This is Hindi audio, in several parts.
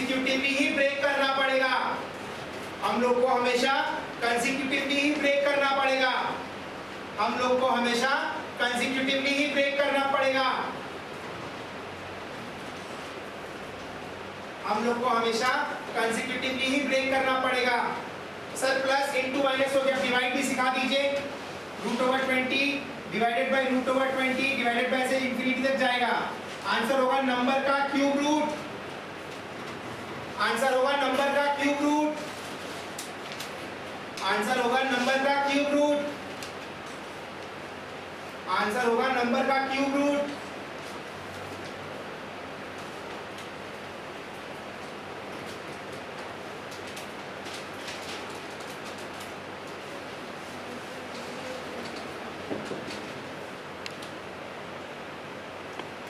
कंसेक्यूटिवली ही ब्रेक करना पड़ेगा, हम लोग को हमेशा कंसेक्यूटिवली ही ब्रेक करना पड़ेगा, हम लोग को हमेशा कंसेक्यूटिवली ही ब्रेक करना पड़ेगा, हम लोग को हमेशा कंसेक्यूटिवली ही ब्रेक करना पड़ेगा। सर प्लस इंटू माइनस हो गया, डिवाइड भी सिखा दीजिए। √20 डिवाइडेड बाय √20 डिवाइडेड बाय से इंफिनिटी तक जाएगा। आंसर होगा नंबर का क्यूब रूट, आंसर होगा नंबर का क्यूब रूट, आंसर होगा नंबर का क्यूब रूट, आंसर होगा नंबर का क्यूब रूट।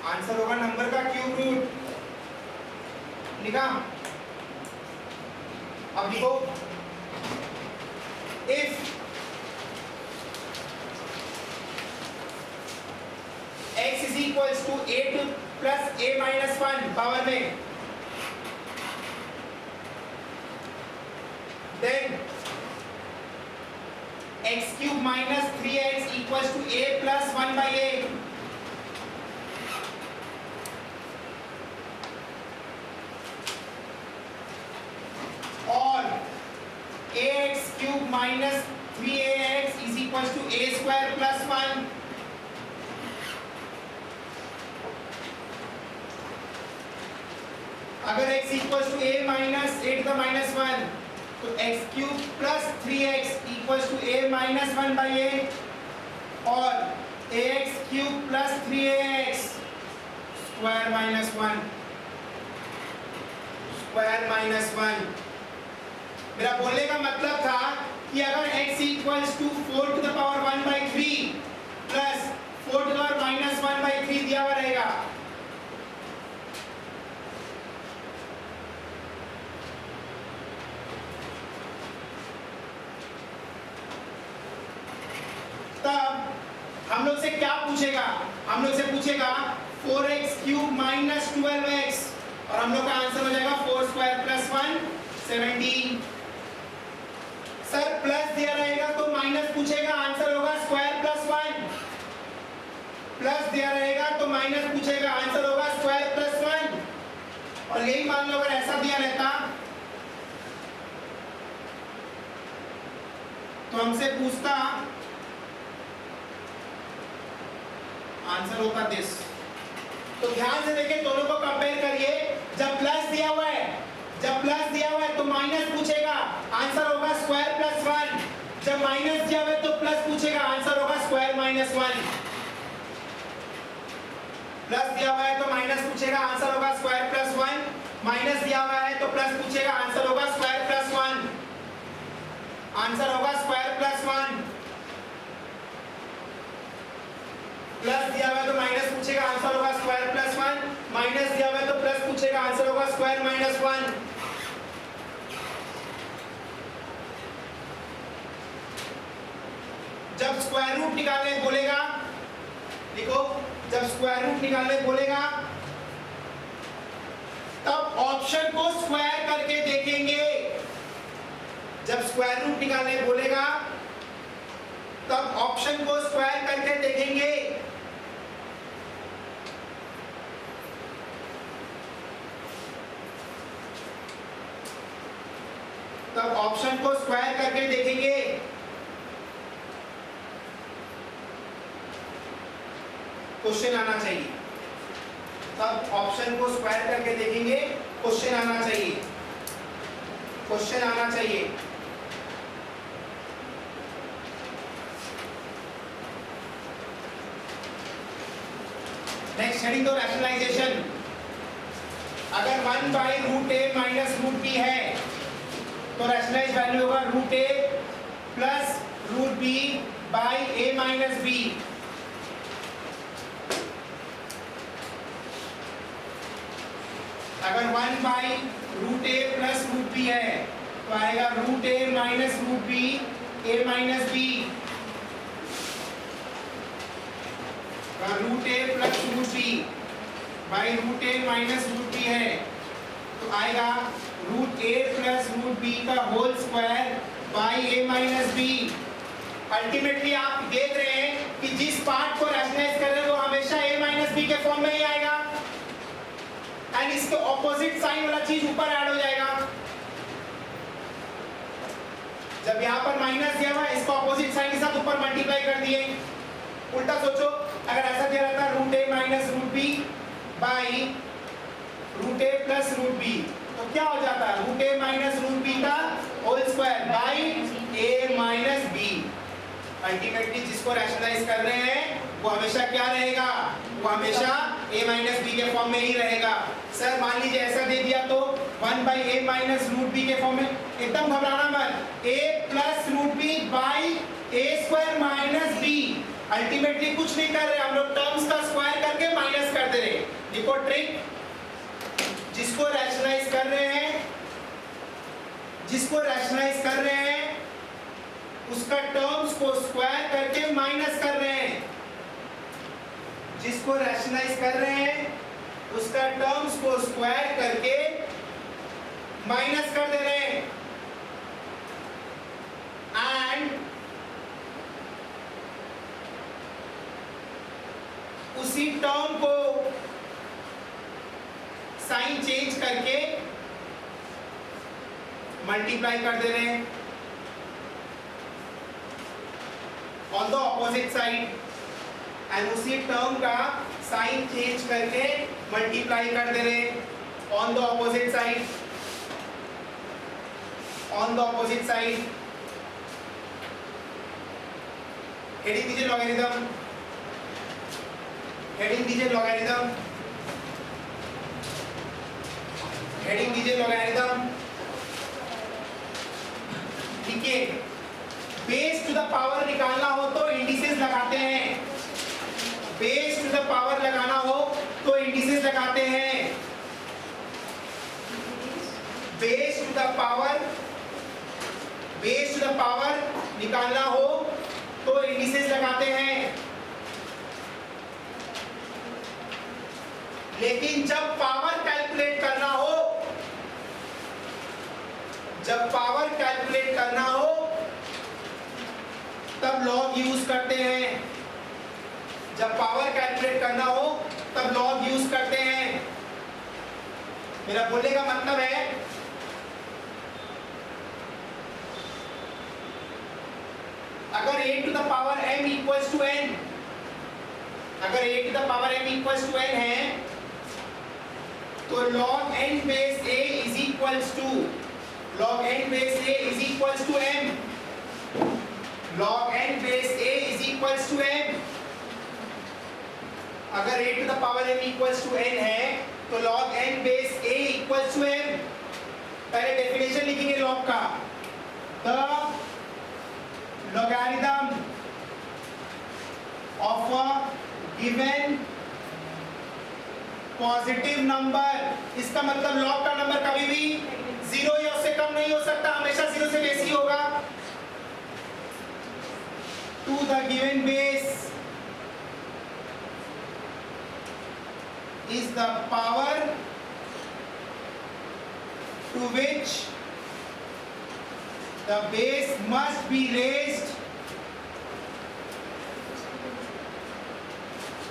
आंसर होगा नंबर का क्यूब रूट। लिखा? अब लिखो, if x is equals to a plus a minus 1 power में, then x cube minus 3x equals to a plus 1 by a। और ax cube minus 3ax is equals to a square plus 1। अगर x equals to a minus a to the minus 1 तो x cube plus 3x equals to a minus 1 by a, और ax cube plus 3ax square minus 1, square minus 1। मेरा बोलने का मतलब था कि अगर x equals to 4 to the power 1 by 3 plus 4 to the power minus 1 by 3 दिया हुआ रहेगा, तब हम लोग से क्या पूछेगा, हम लोग से पूछेगा 4x क्यूब माइनस 12x, और हम लोग का आंसर हो जाएगा 4 स्क्वायर प्लस 1 17। सर प्लस दिया रहेगा तो माइनस पूछेगा, आंसर होगा स्क्वायर प्लस 1। प्लस दिया रहेगा तो माइनस पूछेगा, आंसर होगा स्क्वायर प्लस 1। और यही मान लो अगर ऐसा दिया रहता तो हमसे पूछता, आंसर होता दिस। तो ध्यान से देखिए, दोनों को कंपेयर करिए। जब प्लस दिया हुआ है, जब प्लस दिया हुआ है तो माइनस पूछेगा, आंसर होगा स्क्वायर प्लस 1। जब माइनस दिया हुआ है तो प्लस पूछेगा, आंसर होगा स्क्वायर माइनस 1। प्लस दिया हुआ है तो माइनस पूछेगा, आंसर होगा स्क्वायर प्लस 1। माइनस दिया हुआ है तो प्लस पूछेगा, आंसर होगा स्क्वायर प्लस 1। आंसर होगा स्क्वायर प्लस 1। प्लस दिया हुआ है तो माइनस पूछेगा, आंसर होगा स्क्वायर प्लस 1। माइनस दिया हुआ है तो प्लस पूछेगा, आंसर होगा स्क्वायर माइनस 1। जब स्क्वायर रूट निकालने बोलेगा, लिखो, जब स्क्वायर रूट निकालने बोलेगा तब ऑप्शन को स्क्वायर करके देखेंगे। जब स्क्वायर रूट निकालने बोलेगा तब ऑप्शन को स्क्वायर करके देखेंगे। तब ऑप्शन को स्क्वायर करके देखेंगे। क्वेश्चन आना चाहिए, तब ऑप्शन को स्क्वायर करके देखेंगे, क्वेश्चन आना चाहिए, क्वेश्चन आना चाहिए। नेक्स्ट हेडिंग तो रैशनलाइजेशन। अगर 1 by root A minus root B है तो रैशनलाइज वैल्यू होगा root A plus root B by A minus B. अगर 1 by root A plus root B है तो आएगा root A minus root B A minus B. Root A plus root B by root A minus root B है तो आएगा root A plus root B का whole square by A minus B. Ultimately आप देख रहे हैं कि जिस पार्ट को रैशनलाइज कर रहे हैं वो हमेशा ए माइनस बी के फॉर्म में ही आएगा, एंड इसके ऑपोजिट साइन वाला चीज ऊपर ऐड हो जाएगा। जब यहाँ पर माइनस दिया हुआ इसको ऑपोजिट साइन के साथ ऊपर मल्टीप्लाई कर दिए। उल्टा सोचो, अगर ऐसा दिया रहता root A minus root B by root A plus root B, तो क्या हो जाता है? Root A minus root B का whole square by A minus B. Ultimately जिसको रैशनलाइज कर रहे हैं वो हमेशा क्या रहेगा? वो हमेशा a माइनस बी के फॉर्म में ही रहेगा। सर मान लीजिए ऐसा दे दिया तो 1 by A minus root B के फॉर्म में, एकदम घबराना मत। a plus root B by A square minus B. Ultimately कुछ नहीं कर रहे हम लोग, टर्म्स का स्क्वायर करके माइनस कर दे रहे। देखो ट्रिक, जिसको रैशनलाइज कर रहे हैं, जिसको रैशनलाइज कर रहे हैं उसका टर्म्स को स्क्वायर करके माइनस कर रहे हैं। जिसको रैशनलाइज कर रहे हैं उसका टर्म्स को स्क्वायर करके माइनस कर दे रहे हैं। एंड उसी टर्म को साइन चेंज करके मल्टीप्लाई कर दे रहे हैं on the opposite side, and उसी टर्म का साइन चेंज करके मल्टीप्लाई कर दे रहे हैं on the opposite side, on the opposite side. Heading दीजिए लॉगरिथम, हेडिंग दीजिए लॉगरिथम, हेडिंग दीजिए लॉगरिथम। ठीक है, बेस टू द पावर निकालना हो तो इंडिसेस लगाते हैं, बेस टू द पावर लगाना हो तो इंडिसेस लगाते हैं। Base to the power, base to the power निकालना हो तो इंडिसेस लगाते हैं। लेकिन जब पावर कैलकुलेट करना हो, जब पावर कैलकुलेट करना हो तब लॉग यूज करते हैं। जब पावर कैलकुलेट करना हो तब लॉग यूज करते हैं। मेरा बोलने का मतलब है अगर a to the power m equals to n, अगर a to the power m equals to n है तो log n base a is equals to, log n base a is equals to m, log n base a is equals to m। अगर a to the power m equals to n है तो log n base a equals to m। पहले डेफिनेशन लिखेंगे log का, the logarithm of a given positive number, इसका मतलब log का नंबर कभी भी 0 या उससे कम नहीं हो सकता, हमेशा 0 से बेसी होगा। To the given base is the power to which the base must be raised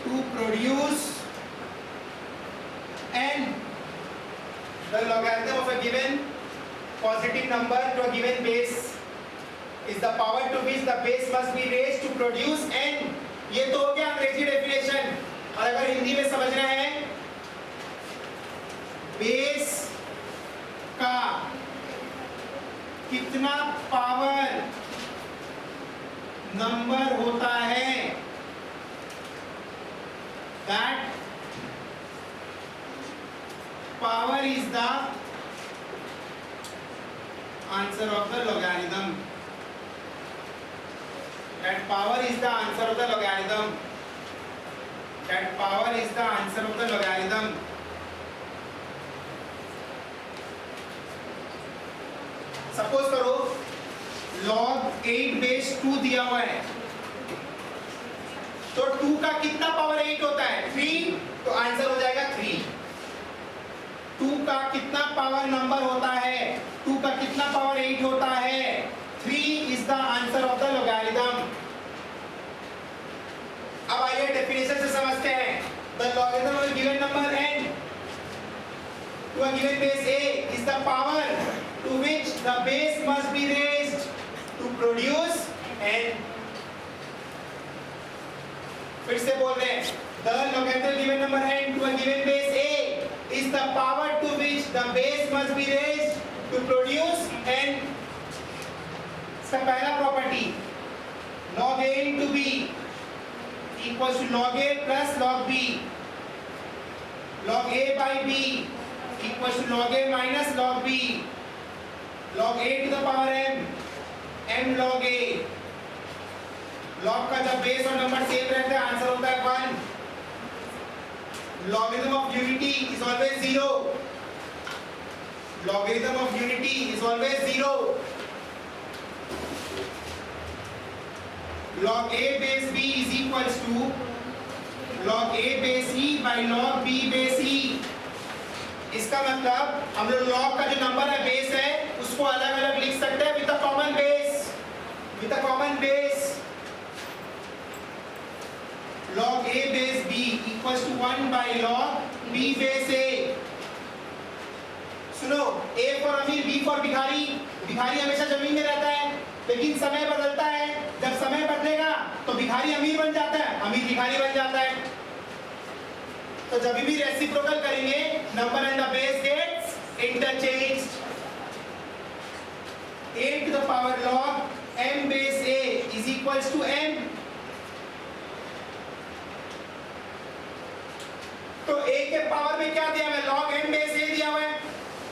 to produce n. The logarithm of a given positive number to a given base is the power to which the base must be raised to produce n. ये तो हो गया अंग्रेजी डेफिनेशन। और अगर हिंदी में समझ रहे हैं, बेस का कितना पावर नंबर होता है, that power is the answer of the logarithm. That power is the answer of the logarithm. That power is the answer of the logarithm. Suppose करो log 8 बेस 2 दिया हुआ है, तो 2 का कितना पावर 8 होता है? 3, तो आंसर हो जाएगा 3। 2 का कितना पावर नंबर होता है? 2 का कितना पावर 8 होता है? 3 is the answer of the logarithm. अब आइए डेफिनेशन से समझते हैं। The logarithm of given number n to a given base a is the power to which the base must be raised to produce n। फिर से बोल रहे हैं, the logarithm given number n to a given base a is the power to which the base must be raised to produce n। इसका पहला property log a into b equals to log a plus log b, log a by b equals to log a minus log b, log a to the power m, m log a। log का जब बेस और नंबर सेम रहता है आंसर होता है 1। logarithm of unity is always 0। logarithm of unity is always 0। log a base b is equals to log a base e by log b base e। इसका मतलब हम लोग log का जो नंबर है बेस है उसको अलग अलग लिख सकते हैं with a common base, with a common base. log a base b equals to 1 by log b base a। सुनो, a फॉर अमीर, b फॉर भिखारी। भिखारी हमेशा जमीन में रहता है लेकिन समय बदलता है। जब समय बदलेगा तो भिखारी अमीर बन जाता है, अमीर भिखारी बन जाता है। तो जब भी रेसिप्रोकल करेंगे number and the base gets interchanged. a to the power log m base a is equals to m। तो a के पावर में क्या दिया हुआ है? log m base a दिया हुआ है।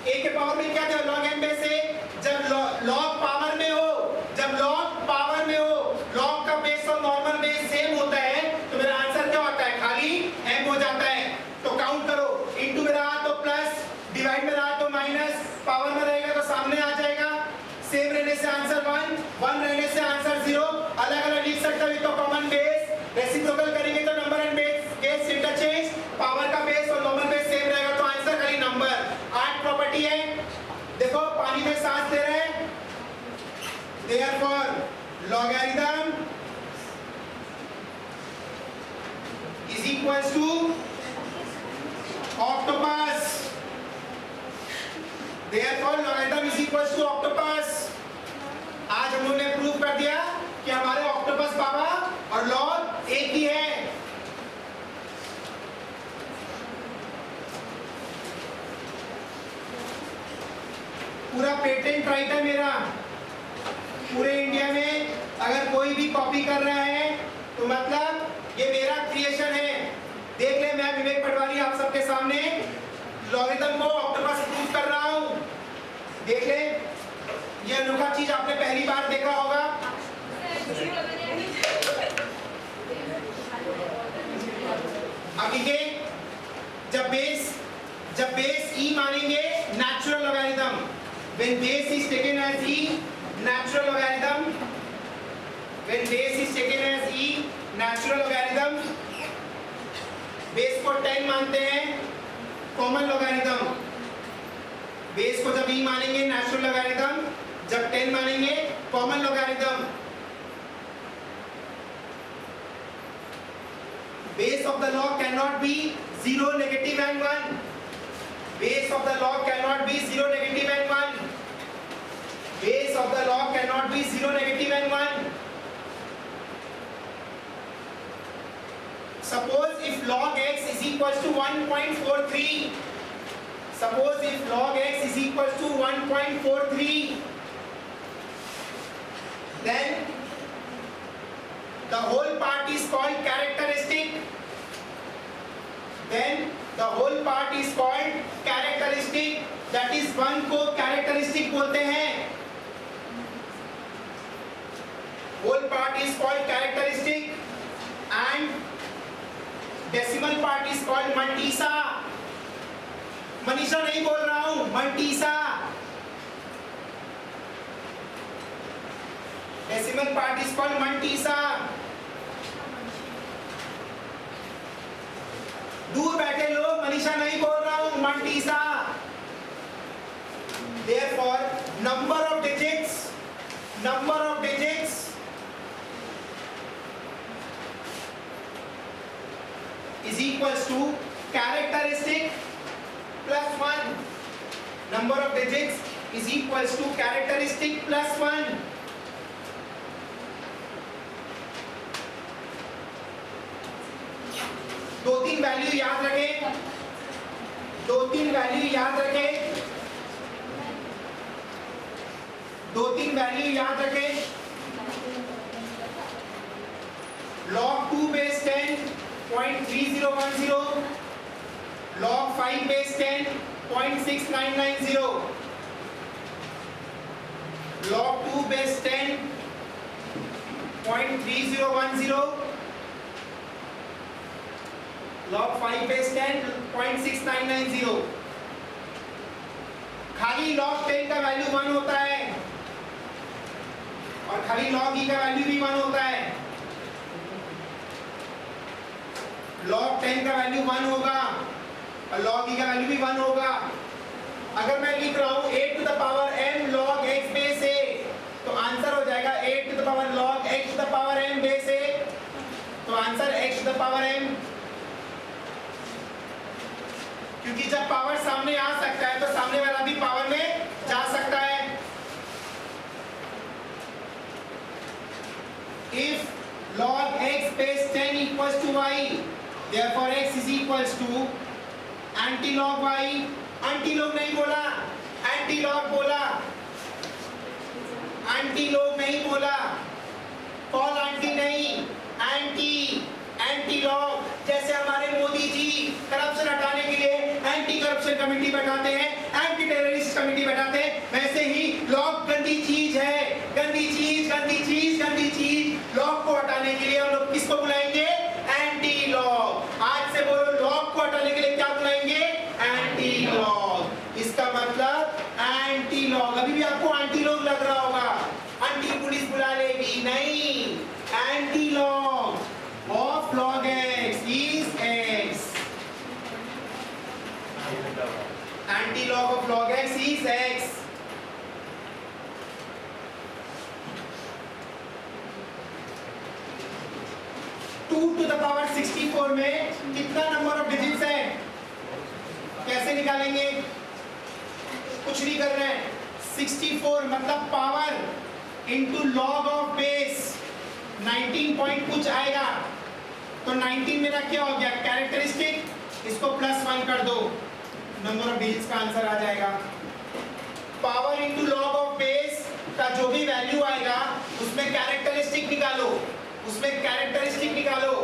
a के पावर में क्या दिया हुआ है? log m base a। जब log पावर में हो, जब log पावर में हो, log का बेस और नॉर्मल बेस सेम होता है तो मेरा आंसर क्या होता है? खाली m हो जाता है। तो काउंट करो, इनटू में रहा तो प्लस, डिवाइड में रहा तो माइनस, पावर में रहेगा तो सामने आ जाएगा। सेम रहने से आंसर 1, 1 रहने से आंसर 0। अलग अलग लिख सकते हो तो कॉमन बेस। रेसिप्रोकल करेंगे तो number and base interchange, power का बेस और नॉर्मल बेस सेम रहेगा तो आंसर खाली नंबर। 8 प्रॉपर्टी है। देखो पानी में सांस ले रहे हैं, therefore logarithm is equals to octopus। therefore logarithm is equals to octopus। आज हम लोगों ने प्रूव कर दिया कि हमारे ऑक्टोपस बाबा और लॉग एक ही है। पूरा पेटेंट राइट है मेरा। पूरे इंडिया में अगर कोई भी कॉपी कर रहा है तो मतलब ये मेरा क्रिएशन है। देख ले, मैं विवेक पटवारी आप सबके सामने लॉगरिथम को ऑक्टोपस प्रूव कर रहा हूँ। देख ले, ये अनोखा चीज आपने पहली बार देखा होगा। अब देखिए, जब बेस e मानेंगे natural logarithm, when base is taken as e natural logarithm, when base is taken as e natural logarithm, base को 10 मानते हैं कॉमन लॉगरिथम। बेस को जब e मानेंगे नेचुरल लॉगरिथम, जब 10 मानेंगे common logarithm. base of the log cannot be 0, negative and 1। base of the log cannot be 0, negative and 1। base of the log cannot be 0, negative and 1। suppose if log x is equals to 1.43, suppose if log x is equals to 1.43, then the whole part is called characteristic। then the whole part is called characteristic, that is 1 को characteristic बोलते हैं। whole part is called characteristic and decimal part is called मल्टीसा। Manisha नहीं बोल रहा हूं, मल्टीसा। decimal part is called मल्टीसा। दूर बैठे लोग, मनीषा नहीं बोल रहा हूं, मल्टीसा। therefore number of digits is equals to characteristic plus 1. Number of digits is equals to characteristic plus 1. दो तीन वैल्यू याद रखें, दो तीन वैल्यू याद रखें, दो तीन वैल्यू याद रखें। log 2 base 10 0.3010, log 5 base 10 0.6990, log 2 base 10 0.3010, log 5 base 10 0.6990। खाली log 10 का वैल्यू 1 होता है और खाली log e का वैल्यू भी 1 होता है। log 10 का वैल्यू 1 होगा और log e का वैल्यू भी 1 होगा। अगर मैं लिख रहा हूं 8 to the power m log x base a, तो आंसर हो जाएगा 8 to the power log x to the power m base a, तो answer x to the power m। क्योंकि जब पावर सामने आ सकता है तो सामने वाला भी पावर में जा सकता है। If log x base 10 equals to y, therefore x is equals to anti-log y, anti-log नहीं बोला, anti-log बोला, anti-log नहीं बोला, कॉल एंटी नहीं, एंटी, एंटी-लॉग। जैसे हमारे मोदी जी करप्शन हटाने के लिए एंटी करप्शन कमेटी बैठाते हैं, एंटी टेररिस्ट कमेटी बैठाते हैं, वैसे ही लॉग गंदी चीज है, गंदी चीज, गंदी चीज, गंदी चीज। लॉग को हटाने के लिए हम लोग किसको बुलाएंगे? Anti log. आज से बोलो, लॉग को हटाने के लिए क्या बुलाएंगे? Anti log. इसका मतलब एंटी लॉग। अभी भी आपको एंटी लॉग लग रहा होगा, एंटी पुलिस बुला लेगी, नहीं, anti log of log x is x. Anti-log of log x is x. Two to the power 64 में कितना नंबर ऑफ डिजिट्स है? कैसे निकालेंगे? कुछ नहीं कर रहे हैं। 64 मतलब power into log of base 19 point कुछ आएगा, तो 19 मेरा क्या हो गया? कैरेक्टरिस्टिक, इसको +1 कर दो, नंबर ऑफ डिजिट्स का आंसर आ जाएगा। Power into log of base का जो भी वैल्यू आएगा उसमें कैरेक्टरिस्टिक निकालो, उसमें कैरेक्टरिस्टिक निकालो।